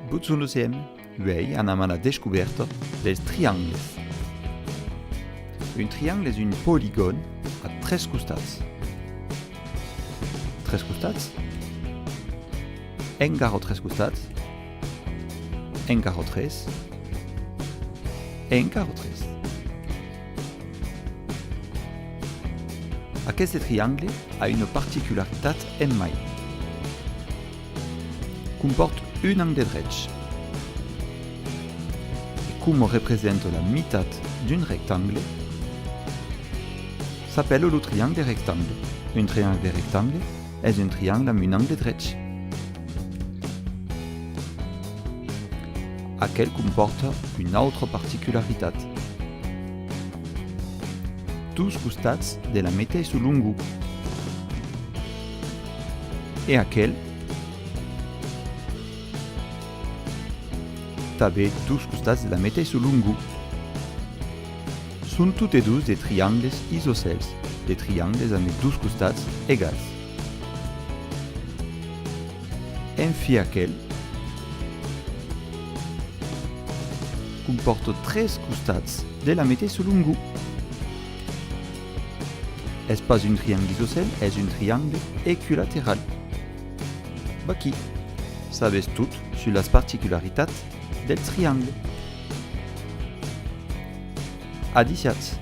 Butsunosem, uei anam a la descoberta dels triangles. Un triangle és un polygone a tres costats. Tres costats? Encara tres costats? Encara tres? Encara tres. Aquest triangle ha una particularitat en mai. Comporta un angle dret. Et comme représente la meitat d'un rectangle, s'appelle le triangle rectangle. Un triangle rectangle est un triangle amb un angle dret. Aquel comporta una autre particularitat. Tous costats de la mateixa longo. Et aquel també tous costats de la mateixa longo. Són tots dos des triangles isocèles, des triangles amb dos costats egals. En fi aquel comporta tres costats de la mateixa longo. És pas un triangle isocèle, és un triangle equilateral. Aquí, sabes tot sur les particularitats del triangle. Adiciats.